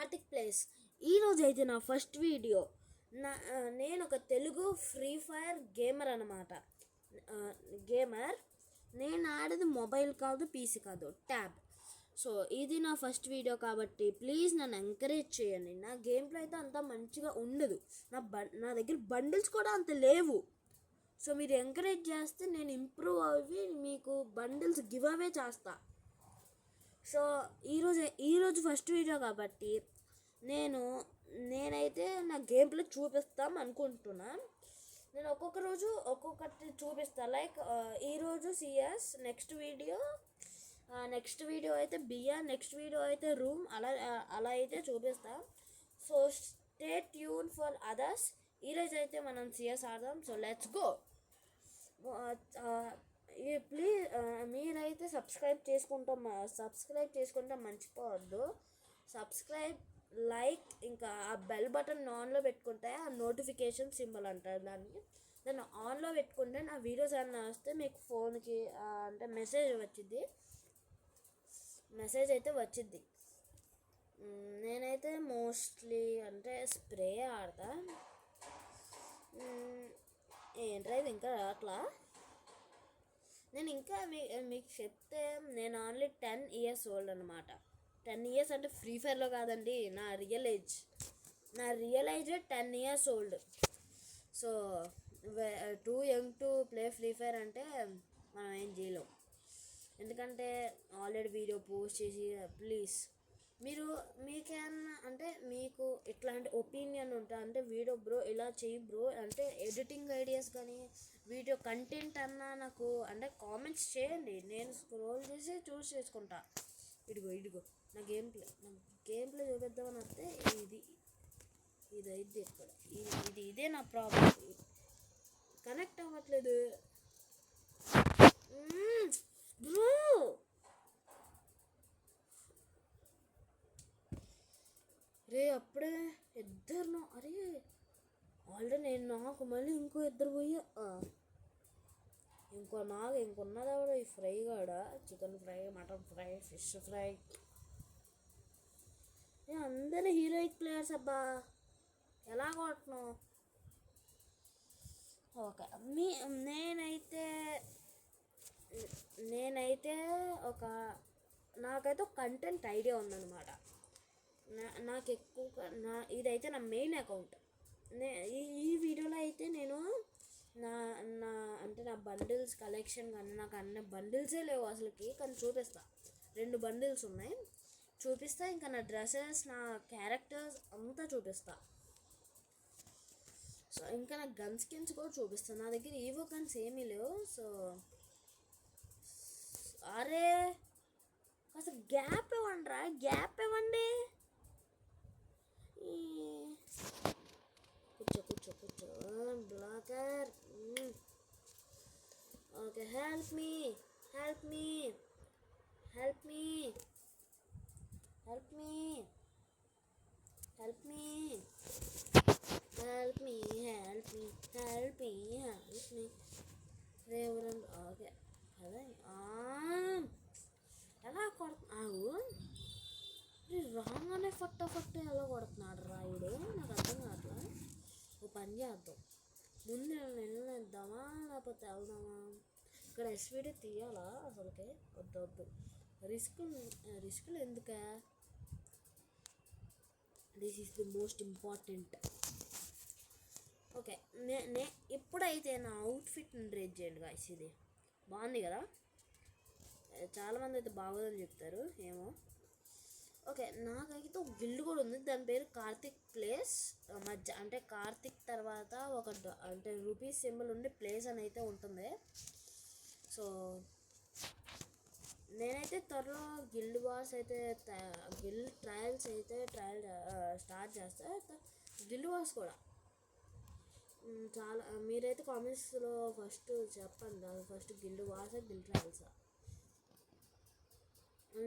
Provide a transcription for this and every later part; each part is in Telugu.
కార్తిక్ ప్లేస్. ఈరోజు అయితే నా ఫస్ట్ వీడియో. నేను ఒక తెలుగు ఫ్రీ ఫైర్ గేమర్ అనమాట. నేను ఆడేది మొబైల్ కాదు, పీసీ కాదు, ట్యాబ్. సో ఇది నా ఫస్ట్ వీడియో కాబట్టి ప్లీజ్ నన్ను ఎంకరేజ్ చేయండి. నా గేమ్ ప్లే అయితే అంత మంచిగా ఉండదు, నా దగ్గర బండిల్స్ కూడా అంత లేవు. సో మీరు ఎంకరేజ్ చేస్తే నేను ఇంప్రూవ్ అవి మీకు బండిల్స్ గివ్ అవే చేస్తా. సో ఈరోజు ఫస్ట్ వీడియో కాబట్టి నేనైతే నా గేమ్ ప్లే చూపిస్తాం అనుకుంటున్నా. నేను ఒక్కొక్క రోజు ఒక్కొక్కటి చూపిస్తాను. లైక్ ఈరోజు సిఎస్, నెక్స్ట్ వీడియో అయితే బిఆర్, నెక్స్ట్ వీడియో అయితే రూమ్, అలా అయితే చూపిస్తా. So stay tune for others. ఈరోజు అయితే మనం సిఎస్ ఆడదాం. So let's go. ప్లీజ్ మీరైతే సబ్స్క్రైబ్ చేసుకుంటే మర్చిపోవద్దు. సబ్స్క్రైబ్, లైక్, ఇంకా ఆ బెల్ బటన్ ఆన్లో పెట్టుకుంటే ఆ నోటిఫికేషన్ సింబల్ అంటారు దాన్ని ఆన్లో పెట్టుకుంటే నా వీడియోస్ అన్నా వస్తే మీకు ఫోన్కి అంటే మెసేజ్ అయితే వచ్చింది. నేనైతే మోస్ట్లీ అంటే స్ప్రే ఆడతా. ఏంట్రా ఇది ఇంకా అట్లా. నేను ఇంకా మీకు చెప్తే నేను ఓన్లీ 10 years ఓల్డ్ అనమాట. 10 years అంటే ఫ్రీ ఫైర్లో కాదండి, నా real age 10 years old. So two young to play free fire అంటే మనం ఏం చేయలేం. ఎందుకంటే ఆల్రెడీ వీడియో పోస్ట్ చేసి ప్లీజ్ మీకేమన్నా అంటే మీకు ఇట్లాంటి ఒపీనియన్ ఉంటా అంటే వీడియో బ్రో ఇలా చెయ్యి బ్రో అంటే ఎడిటింగ్ ఐడియాస్ కానీ వీడియో కంటెంట్ అన్నా నాకు అంటే కామెంట్స్ చేయండి. నేను స్క్రోల్ చేసి చూస్ చేసుకుంటా. ఇదిగో నా గేమ్ ప్లే చూపిద్దామని వస్తే ఇది అయితే ఇక్కడ ఇదే నా ప్రాబ్లం. కనెక్ట్ అవ్వట్లేదు బ్రో. రే అప్పుడే ఇద్దరు అరే ఆల్రెడీ నాకు మళ్ళీ ఇంకో ఇద్దరు పోయా. ఇంకొన్నది ఎవడో ఈ ఫ్రై కాడా, chicken fry, mutton fry, fish fry. అందరూ హీరోయిక్ ప్లేయర్స్ అబ్బా, ఎలా కొడుతున్నావు? ఓకే నేనైతే నాకైతే ఒక కంటెంట్ ఐడియా ఉందన్నమాట. నాకు ఎక్కువ ఇదైతే నా మెయిన్ అకౌంట్. ఈ వీడియోలో అయితే నేను నా బండిల్స్ కలెక్షన్ కానీ నాకు అన్ని బండిల్సే లేవు అసలుకి, కానీ చూపిస్తా. 2 బండిల్స్ ఉన్నాయి, చూపిస్తా. ఇంకా నా డ్రెస్సెస్, నా క్యారెక్టర్స్ అంతా చూపిస్తా. సో ఇంకా నా గన్ స్కిన్స్ కూడా చూపిస్తాను. నా దగ్గర ఈవో గన్స్ ఏమీ లేవు. సో అరే అసలు గ్యాప్ ఇవ్వండి. కూర్చో బ్లాకర్. ఓకే, హెల్ప్ మీ రేవరండి. ఓకే అదే ఎలా కొడుతున్నావు? రాగానే ఫట్ట ఎలా కొడుతున్నాడు రాయుడు, నాకు అర్థం కావట్లా. ఓ పని చేద్దాం, ముందు వెళ్ళేద్దామా లేకపోతే వెళ్దామా? ఇక్కడ ఎస్వీడీ తీయాలా అసలుకే? వద్దు, రిస్కులు ఎందుకా? This is the most important. Okay, ఇప్పుడైతే నా అవుట్ఫిట్ని రేట్ చేయండి గాయ్స్. ఇది బాగుంది కదా? చాలామంది అయితే బాగోదని చెప్తారు, ఏమో. ఓకే, నాకైతే ఒక గిల్డ్ కూడా ఉంది, దాని పేరు కార్తిక్ ప్లేస్. అంటే కార్తిక్ తర్వాత ఒక అంటే రూపీస్ సింబల్ ఉండి ప్లేస్ అని అయితే ఉంటుంది. సో నేనైతే త్వరలో గిల్డ్ ట్రయల్స్ అయితే స్టార్ట్ చేస్తా. గిల్డ్ వార్స్ కూడా చాలా మీరైతే కామెంట్స్లో ఫస్ట్ చెప్పండి, ఫస్ట్ గిల్డ్ వార్సా గిల్డ్ ట్రయల్సా?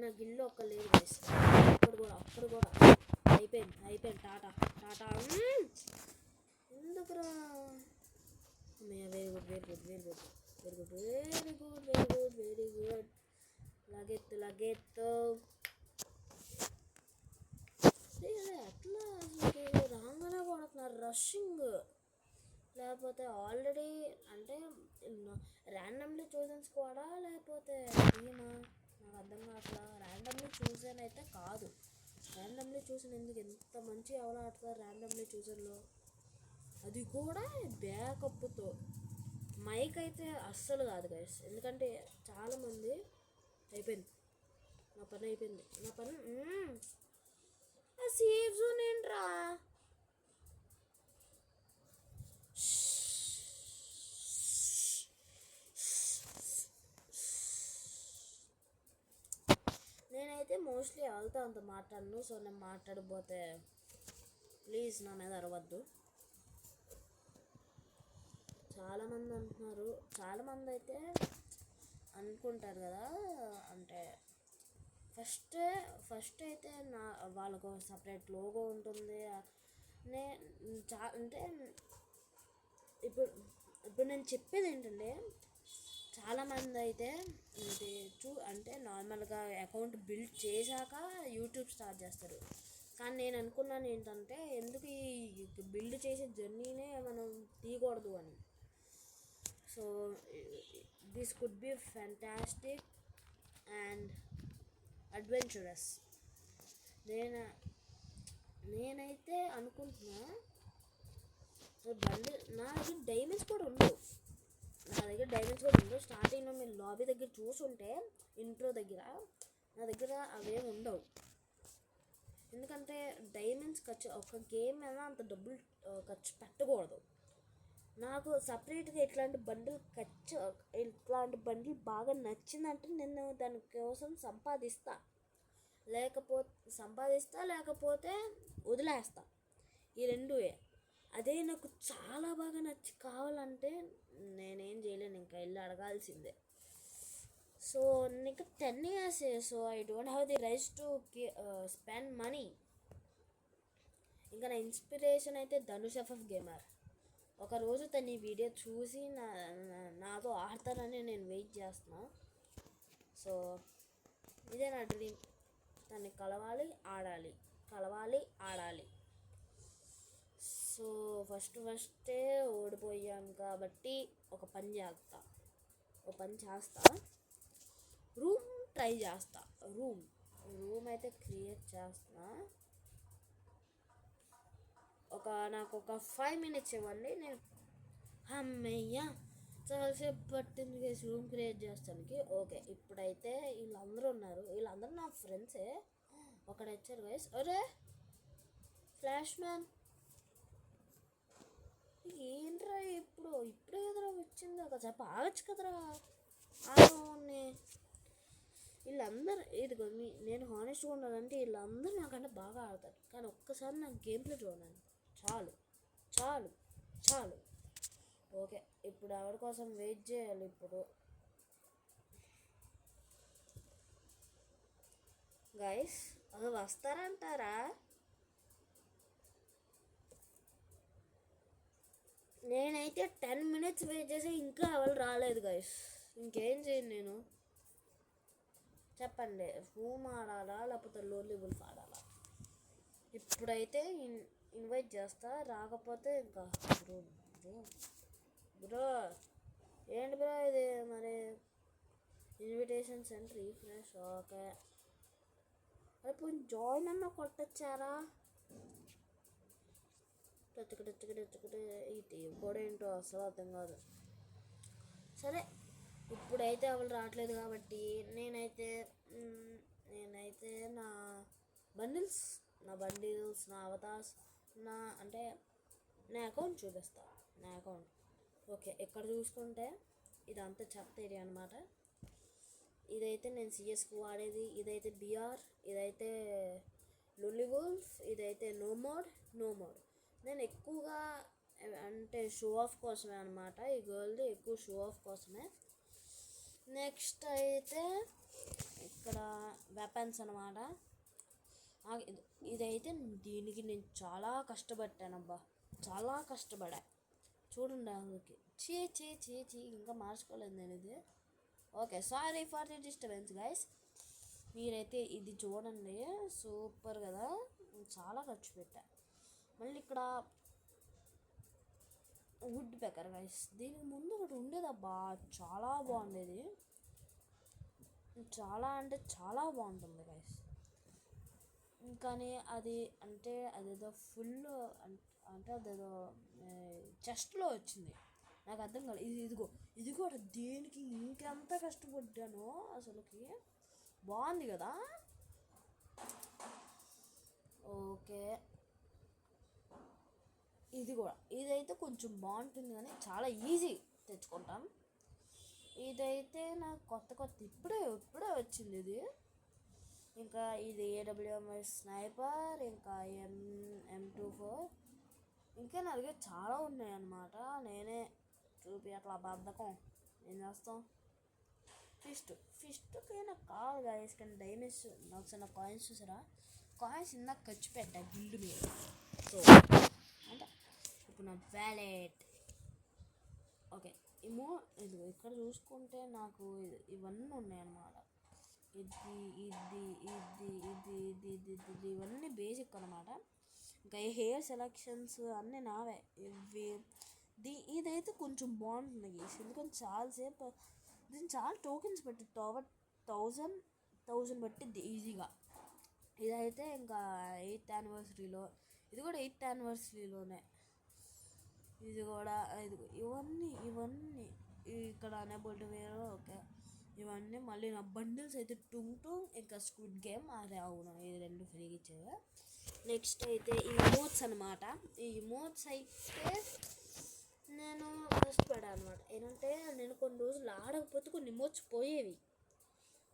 నా గిల్లు ఒక్క లేదు గైస్. అప్పుడు కూడా అయిపోయింది. టాటా ఎందుకురా? Very good. లగెత్తు రషింగ్, లేకపోతే ఆల్రెడీ అంటే ర్యాండమ్లీ చూసిన స్క్వాడా లేకపోతే టీమా నాకు అర్థం కావట్లా. ర్యాండమ్లీ చూసాను అయితే కాదు. ర్యాండమ్లీ చూసిన ఎందుకు ఎంత మంచి ఎవరు ఆడతారు ర్యాండమ్లీ చూసన్లో, అది కూడా బ్యాకప్తో. మైక్ అయితే అస్సలు కాదు గైస్, ఎందుకంటే చాలామంది అయిపోయింది నా పని అయిపోయింది నా పని. సేఫ్ జోన్ ఏంట్రా? నేనైతే మోస్ట్లీ వాళ్ళతో అంత మాట్లాడను. సో నేను మాట్లాడకపోతే ప్లీజ్ నా మీద అరవద్దు. చాలామంది అంటున్నారు, చాలామంది అయితే అనుకుంటారు కదా, అంటే ఫస్ట్ అయితే వాళ్ళకు సపరేట్ లోగో ఉంటుంది. అంటే ఇప్పుడు నేను చెప్పేది ఏంటంటే, చాలామంది అయితే ఇది అంటే నార్మల్గా అకౌంట్ బిల్డ్ చేశాక యూట్యూబ్ స్టార్ట్ చేస్తారు. కానీ నేను అనుకున్నాను ఏంటంటే, ఎందుకు ఈ బిల్డ్ చేసే జర్నీనే మనం తీయకూడదు అని. So this could be fantastic and adventurous. నేనైతే అనుకుంటున్నా, బండి నా దగ్గర డైమండ్స్ కూడా ఉండవు. స్టార్టింగ్లో మీరు లాబీ దగ్గర చూసుంటే ఇంట్రో దగ్గర నా దగ్గర అవేమి ఉండవు. ఎందుకంటే డైమండ్స్ ఖర్చు, ఒక గేమ్ మీద అంత డబ్బులు ఖర్చు పెట్టకూడదు. నాకు సపరేట్గా ఇట్లాంటి బండిల్ బాగా నచ్చిందంటే నేను దానికోసం సంపాదిస్తా, లేకపోతే వదిలేస్తా. ఈ రెండువే. అదే నాకు చాలా బాగా నచ్చి కావాలంటే నేనేం చేయలేను, ఇంకా వెళ్ళి అడగాల్సిందే. సో నీకు 10 years, so I don't have the rights to spend money. ఇంకా నా ఇన్స్పిరేషన్ అయితే ధనుష్ ఎఫ్ఎఫ్ గేమర్. ఒకరోజు తను ఈ వీడియో చూసి నాతో ఆడతానని నేను వెయిట్ చేస్తున్నా. సో ఇదే నా డ్రీమ్, తను కలవాలి ఆడాలి. సో ఫస్టే ఓడిపోయాం కాబట్టి ఒక పని చేస్తా, రూమ్ ట్రై చేస్తా. రూమ్ అయితే క్రియేట్ చేస్తా. నాకు ఒక 5 minutes ఇవ్వండి. నేను అమ్మయ్యా చాలాసేపు పట్టింది గైస్ రూమ్ క్రియేట్ చేస్తానికి. ఓకే, ఇప్పుడైతే వీళ్ళందరూ ఉన్నారు, వీళ్ళందరూ నా ఫ్రెండ్సే. ఒకడు వచ్చారు గైస్. అరే ఫ్లాష్ మ్యాన్ ఏంట్రా, ఇప్పుడే కదరా వచ్చింది, ఒక చెప్ప ఆగచ్చు కదరా. వీళ్ళందరూ ఇదిగో నేను హానెస్ట్గా ఉండాలంటే వీళ్ళందరూ నాకంటే బాగా ఆడతారు. కానీ ఒక్కసారి నాకు గేమ్ ప్లే చూడండి, చాలు. ఓకే, ఇప్పుడు ఎవరి కోసం వెయిట్ చేయాలి. ఇప్పుడు గైస్ అసలు వస్తారంటారా? నేనైతే 10 minutes వెయిట్ చేసి ఇంకా ఎవరు రాలేదు గైస్. ఇంకేం చేయను నేను, చెప్పండి. రూమ్ ఆడాలా లేకపోతే లోన్లీ వుల్ఫ్ ఆడాలా? ఇప్పుడైతే ఇన్వైట్ చేస్తా, రాకపోతే ఇంకా బ్రో ఏంటి బ్రో ఇది మరి ఇన్విటేషన్ సెండ్ రీఫ్రెష్. ఓకే, ఇప్పుడు జాయిన్ అన్న కొట్టచ్చారా? ఈ టీం కూడా ఏంటో అసలు అర్థం కాదు. సరే, ఇప్పుడైతే ఎవరు రావట్లేదు కాబట్టి నేనైతే నా బండిల్స్, నా అవతార్స్, నా అకౌంట్ చూపిస్తా. నా అకౌంట్ ఓకే, ఇక్కడ చూసుకుంటే ఇదంతా చెత్త ఏరియా అనమాట. ఇదైతే నేను సిఎస్కు వాడేది, ఇదైతే బిఆర్, ఇదైతే లోన్లీ వుల్ఫ్, ఇదైతే నో మోడ్. నేను ఎక్కువగా అంటే షో ఆఫ్ కోసమే అనమాట, ఈ గర్ల్ది ఎక్కువ షో ఆఫ్ కోసమే. నెక్స్ట్ అయితే ఇక్కడ వెపన్స్ అనమాట. ఇదైతే దీనికి నేను చాలా కష్టపడ్డానబ్బా, చూడండి. అందుకే చీ ఇంకా మార్చుకోలేదు నేను ఇది. Okay, sorry for the disturbance guys. మీరైతే ఇది చూడండి, సూపర్ కదా, చాలా ఖర్చు పెట్టా. మళ్ళీ ఇక్కడ వుడ్ పెకర్ గైస్. దీనికి ముందు ఒకటి ఉండేదబ్బా, చాలా బాగుండేది, చాలా అంటే చాలా బాగుంటుంది గైస్. కానీ అది అంటే అదేదో ఫుల్ అంటే అదేదో చెస్ట్లో వచ్చింది, నాకు అర్థం కాదు. ఇది కూడా దేనికి ఇంకెంత కష్టపడ్డానో అసలుకి. బాగుంది కదా. ఓకే, ఇది కూడా ఇదైతే కొంచెం బాగుంటుంది కానీ చాలా ఈజీ తెచ్చుకుంటాం. ఇదైతే నాకు కొత్త ఇప్పుడే వచ్చింది ఇది. ఇంకా ఇది ఏడబ్ల్యూఎంఎస్ స్నైపర్, ఇంకా M24, ఇంకా నా దగ్గర చాలా ఉన్నాయన్నమాట. నేనే చూపి అట్లా బద్ధకం, ఏం చేస్తాం. ఫిస్ట్కి నాకు కావాలి గాయస్, కానీ డైమండ్స్ నాకు చిన్న కాయిన్స్ చూసారా, కాయిన్స్ ఇందాక ఖర్చు పెట్టా గిల్డ్ మీద. సో అంటే ఇప్పుడు నా వ్యాలెట్. ఓకే, ఏమో ఇది ఇక్కడ చూసుకుంటే నాకు ఇవన్నీ ఉన్నాయన్నమాట. ఇవన్నీ బేసిక్ అనమాట. ఇంకా ఈ హెయిర్ సెలెక్షన్స్ అన్నీ నావే. ఇదైతే కొంచెం బాగుంటుంది గేస్, ఎందుకంటే చాలాసేపు దీన్ని చాలా టోకెన్స్ పెట్టి 1000 పట్టిద్ది ఈజీగా. ఇదైతే ఇంకా 8th యానివర్సరీలో, ఇది కూడా 8th యానివర్సరీలోనే. ఇది కూడా ఇవన్నీ ఇక్కడ అనేబుల్ టు వేరు. ఓకే, ఇవన్నీ మళ్ళీ నా బండిల్స్ అయితే ఇంకా స్క్విడ్ గేమ్ అదే. అవును, ఇది 2 ఫ్రీగా ఇచ్చేవా. నెక్స్ట్ అయితే ఈ ఇమోట్స్ అనమాట. ఈ ఇమోట్స్ అయితే నేను కష్టపడాను అనమాట. ఏంటంటే నేను కొన్ని రోజులు ఆడకపోతే కొన్ని ఇమోట్స్ పోయేవి.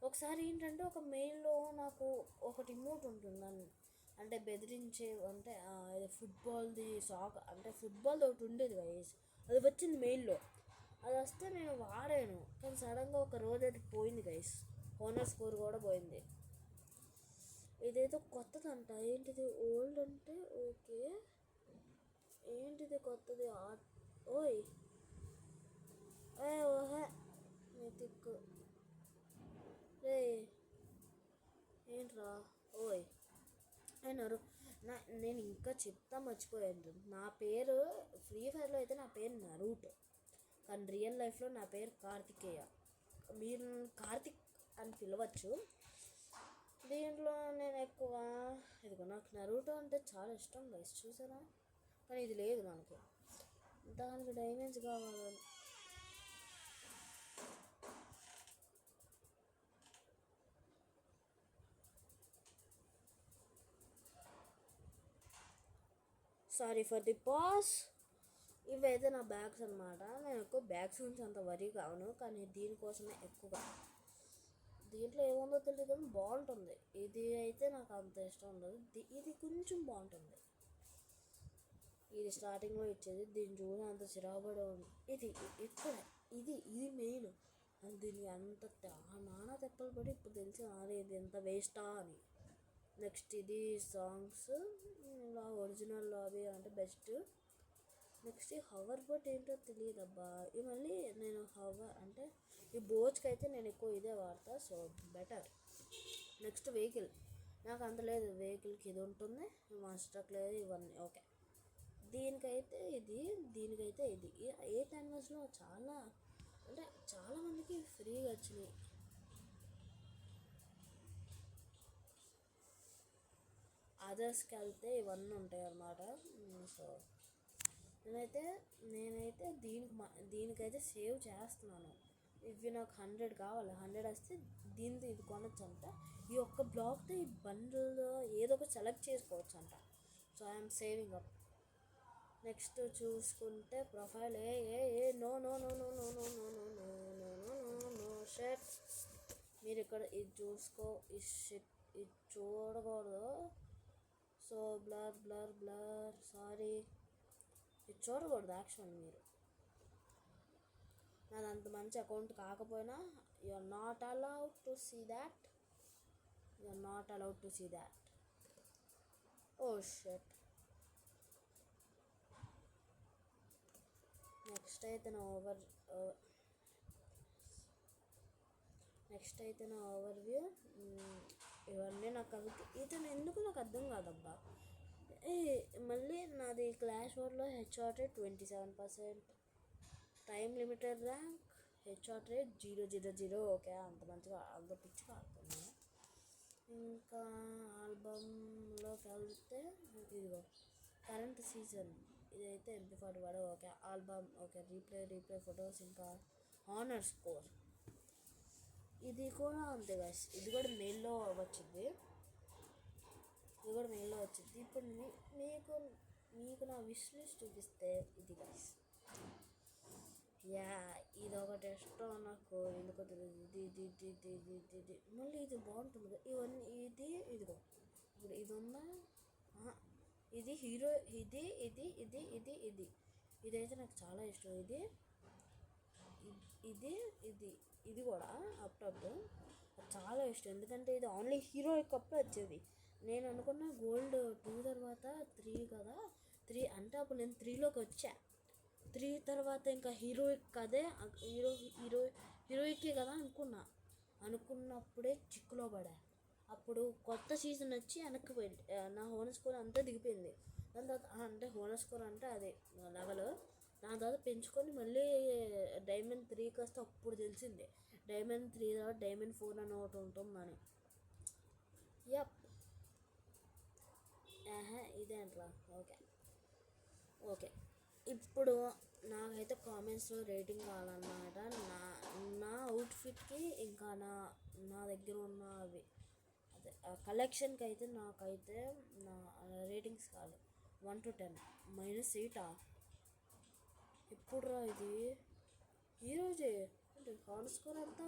ఒకసారి ఏంటంటే ఒక మెయిల్లో నాకు ఒకటి ఇమోట్ ఉంటుందని, అంటే బెదిరించే, అంటే ఫుట్బాల్ది అంటే ఫుట్బాల్ది ఒకటి ఉండేది గైస్, అది వచ్చింది మెయిల్లో. అది వస్తే నేను వాడాను, కానీ సడన్గా ఒక రోజు అది పోయింది గైస్. హోనర్ స్కోర్ కూడా పోయింది. ఇదేదో కొత్తదంట. ఏంటిది ఓల్డ్ అంటే ఓకే, ఏంటిది కొత్తది? ఓయ్ ఓహే మెతిక్ రే, ఏంట్రా? ఓయ్ అయినారు. నేను ఇంకా చెప్తా మర్చిపోయాను, నా పేరు ఫ్రీ ఫైర్లో అయితే నా పేరు నరూటో, కానీ రియల్ లైఫ్లో నా పేరు కార్తికేయ. మీరు కార్తిక్ అని పిలవచ్చు. దీంట్లో నేను ఎక్కువ ఇదిగో నాకు నరూటో అంటే చాలా ఇష్టం గైస్, చూసారా. కానీ ఇది లేదు మనకు, దానికి డైమండ్స్ కావాలని. Sorry for the pass. ఇవైతే నా బ్యాగ్స్ అనమాట. నేను ఎక్కువ బ్యాగ్స్ గురించి అంత వరీ కావను, కానీ దీనికోసమే ఎక్కువగా. దీంట్లో ఏముందో తెలియదు కానీ బాగుంటుంది. ఇది అయితే నాకు అంత ఇష్టం ఉండదు, ఇది కొంచెం బాగుంటుంది. ఇది స్టార్టింగ్లో ఇచ్చేది, దీన్ని చూసి అంత చిరాబడి ఉంది. ఇది ఇక్కడ ఇది మెయిన్. దీన్ని అంత నానా తెప్పలు పడి ఇప్పుడు తెలిసి ఇది ఎంత వేస్టా అని. నెక్స్ట్ ఇది సాంగ్స్, ఇలా ఒరిజినల్ లాబీ అంటే బెస్ట్. నెక్స్ట్ ఈ హవర్ బోట్ ఏంటో తెలియదబ్బా. ఈ మళ్ళీ నేను అంటే ఈ బోట్స్కి అయితే నేను ఎక్కువ ఇదే వాడతా, సో బెటర్. నెక్స్ట్ వెహికల్, నాకు అంత లేదు వెహికల్కి. ఇది ఉంటుంది, మాస్టర్కి లేదు, ఇవన్నీ ఓకే. దీనికైతే ఇది 8th యానివర్సరీలో చాలా మందికి ఫ్రీగా వచ్చినాయి. అదర్స్కి వెళ్తే ఇవన్నీ ఉంటాయి అన్నమాట. సో నేనైతే దీనికైతే సేవ్ చేస్తున్నాను. ఇవి నాకు 100 కావాలి, 100 వస్తే దీంతో ఇది కొనొచ్చు అంట. ఈ ఒక్క బ్లాక్తో ఈ బండిల్ ఏదో ఒక సెలెక్ట్ చేసుకోవచ్చు అంట. So I'm saving up. Next చూసుకుంటే ప్రొఫైల్. No shirt. మీరు ఇక్కడ ఇది చూసుకో, ఇది చూడకూడదు. సో బ్లర్ సారీ, ఇది చూడకూడదు యాక్చువల్. మీరు నాది అంత మంచి అకౌంట్ కాకపోయినా you are not allowed to see that. Oh shut. Next అయితే నా ఓవర్వ్యూ. ఇవన్నీ నాకు ఇతను ఎందుకు నాకు అర్థం కాదబ్బా. మళ్ళీ నాది క్లాష్ వార్లో HR rate 27%, time limited rank HR rate 000. Okay, అంత మంచిగా అంత పిచ్చిగా ఆడుతున్నాను. ఇంకా ఆల్బమ్లోకి వెళ్తే ఇదిగో కరెంట్ సీజన్ ఇదైతే MP41. Okay, album okay, replay photos, ఇంకా హానర్ స్కోర్ ఇది కూడా అంతే గైస్. ఇది కూడా మెయిల్లో వచ్చింది. ఇప్పుడు మీకు నా విష్ లిస్ట్ చూపిస్తే ఇది గైస్. ఇది ఒక టెస్ట్ నాకు ఎందుకో తెలియదు. ఇది మళ్ళీ ఇది బాగుంటుంది కదా. ఇదిగో ఇప్పుడు ఇది ఉందా, ఇది హీరో, ఇదైతే నాకు చాలా ఇష్టం. ఇది కూడా అప్పుడప్పుడు చాలా ఇష్టం, ఎందుకంటే ఇది ఓన్లీ హీరోయిక్ అప్పుడే వచ్చేది. నేను అనుకున్న గోల్డ్ 2 తర్వాత 3 కదా, 3 అంటే అప్పుడు నేను 3లోకి వచ్చా. 3 తర్వాత ఇంకా హీరోయిక్ అదే హీరోయికే కదా అనుకున్నప్పుడే చిక్కులో పడా. అప్పుడు కొత్త సీజన్ వచ్చి వెనక్కి పోయింది, నా హోనర్ స్కోర్ అంతా దిగిపోయింది. దాని తర్వాత అంటే హోనర్ స్కోర్ అంటే అదే లెవెల్. దాని తర్వాత పెంచుకొని మళ్ళీ డైమండ్ 3కి వస్తే అప్పుడు తెలిసింది డైమండ్ 3 తర్వాత డైమండ్ 4 అని ఒకటి ఉంటుందని. ఇదేంట్రా. ఓకే ఇప్పుడు నాకైతే కామెంట్స్లో రేటింగ్ కావాలన్నమాట. నా అవుట్ఫిట్కి ఇంకా నా దగ్గర ఉన్న అవి అదే కలెక్షన్కి అయితే నాకైతే నా రేటింగ్స్ కావాలి. 1 to 10 -8. ఎప్పుడు రా ఇది? ఈరోజే హాల్ స్కోర్ ఎంత?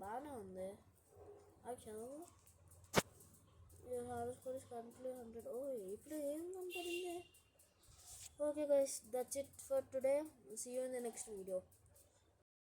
బాగానే ఉంది. అది చదువు. Hall score is currently 100. ఇప్పుడు ఏం కనపడింది? Okay guys, that's it for today. See you in the next video.